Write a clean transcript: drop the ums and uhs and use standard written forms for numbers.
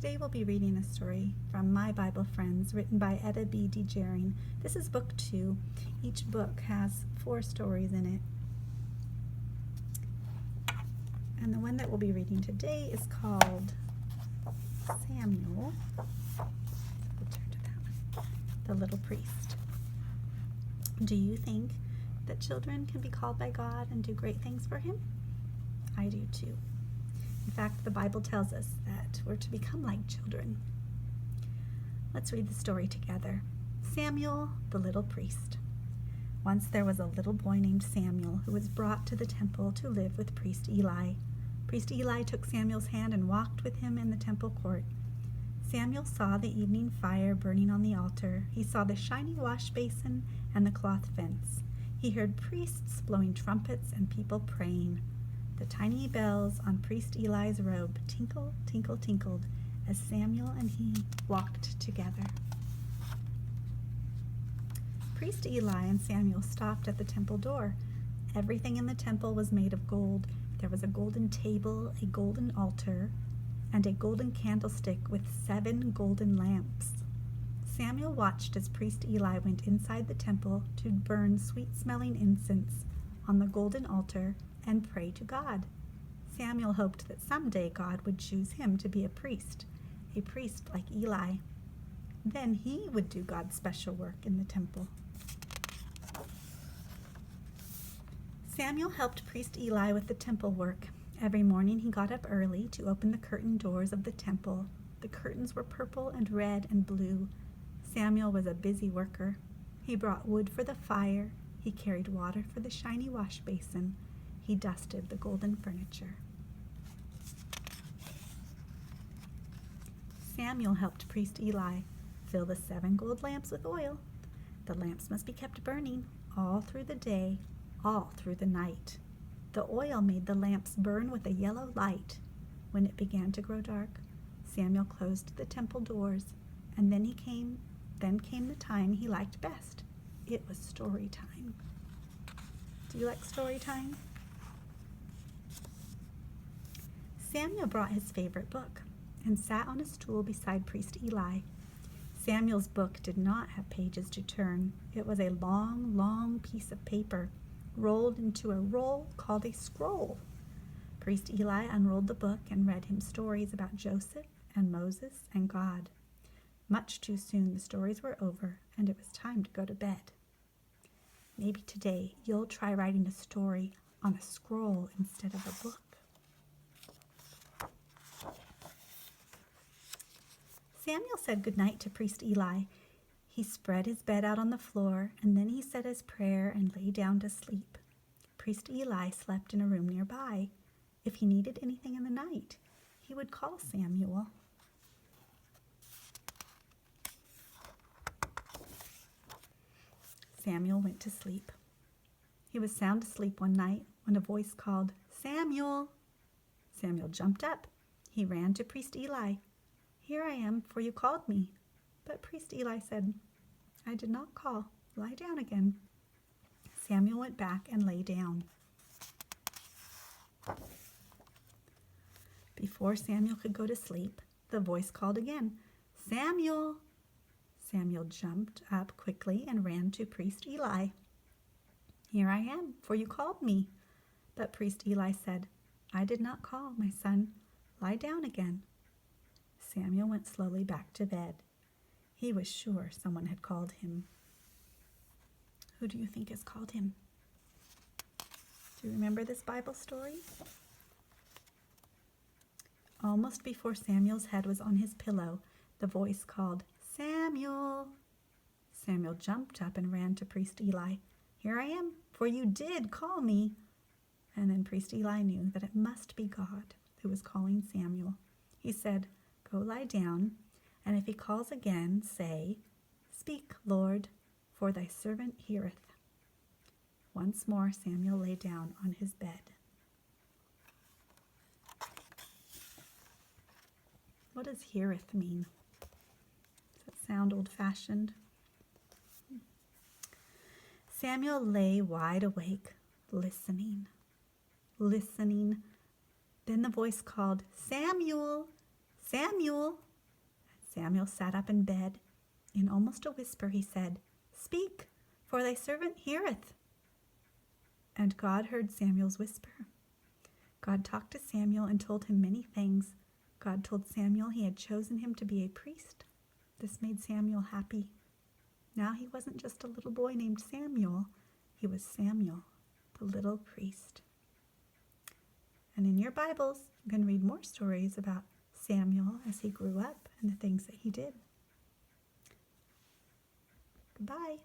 Today we'll be reading a story from My Bible Friends, written by Etta B. Degering. This is book 2. Each book has 4 stories in it. And the one that we'll be reading today is called Samuel. We'll turn to that one. The Little Priest. Do you think that children can be called by God and do great things for Him? I do too. In fact, the Bible tells us that we're to become like children. Let's read the story together. Samuel, the Little Priest. Once there was a little boy named Samuel who was brought to the temple to live with priest Eli. Priest Eli took Samuel's hand and walked with him in the temple court. Samuel saw the evening fire burning on the altar. He saw the shiny wash basin and the cloth fence. He heard priests blowing trumpets and people praying. The tiny bells on priest Eli's robe tinkle, tinkle, tinkled as Samuel and he walked together. Priest Eli and Samuel stopped at the temple door. Everything in the temple was made of gold. There was a golden table, a golden altar, and a golden candlestick with 7 golden lamps. Samuel watched as priest Eli went inside the temple to burn sweet-smelling incense on the golden altar and pray to God. Samuel hoped that someday God would choose him to be a priest like Eli. Then he would do God's special work in the temple. Samuel helped priest Eli with the temple work. Every morning he got up early to open the curtain doors of the temple. The curtains were purple and red and blue. Samuel was a busy worker. He brought wood for the fire. He carried water for the shiny wash basin. He dusted the golden furniture. Samuel helped priest Eli fill the 7 gold lamps with oil. The lamps must be kept burning all through the day, all through the night. The oil made the lamps burn with a yellow light. When it began to grow dark, Samuel closed the temple doors, and then came the time he liked best. It was story time. Do you like story time? Samuel brought his favorite book and sat on a stool beside priest Eli. Samuel's book did not have pages to turn. It was a long, long piece of paper rolled into a roll called a scroll. Priest Eli unrolled the book and read him stories about Joseph and Moses and God. Much too soon the stories were over and it was time to go to bed. Maybe today you'll try writing a story on a scroll instead of a book. Samuel said goodnight to priest Eli. He spread his bed out on the floor, and then he said his prayer and lay down to sleep. Priest Eli slept in a room nearby. If he needed anything in the night, he would call Samuel. Samuel went to sleep. He was sound asleep one night when a voice called, "Samuel!" Samuel jumped up. He ran to priest Eli. "Here I am, for you called me." But priest Eli said, "I did not call. Lie down again." Samuel went back and lay down. Before Samuel could go to sleep, the voice called again, "Samuel!" Samuel jumped up quickly and ran to priest Eli. "Here I am, for you called me." But priest Eli said, "I did not call, my son. Lie down again." Samuel went slowly back to bed. He was sure someone had called him. Who do you think has called him? Do you remember this Bible story? Almost before Samuel's head was on his pillow, the voice called, "Samuel!" Samuel jumped up and ran to priest Eli. "Here I am, for you did call me." And then priest Eli knew that it must be God who was calling Samuel. He said, "Go lie down, and if he calls again, say, 'Speak, Lord, for thy servant heareth.'" Once more Samuel lay down on his bed. What does heareth mean? Does that sound old-fashioned? Samuel lay wide awake, listening. Then the voice called, "Samuel! Samuel!" Samuel sat up in bed. In almost a whisper he said, "Speak, for thy servant heareth." And God heard Samuel's whisper. God talked to Samuel and told him many things. God told Samuel he had chosen him to be a priest. This made Samuel happy. Now he wasn't just a little boy named Samuel. He was Samuel, the little priest. And in your Bibles, you can read more stories about Samuel as he grew up and the things that he did. Goodbye.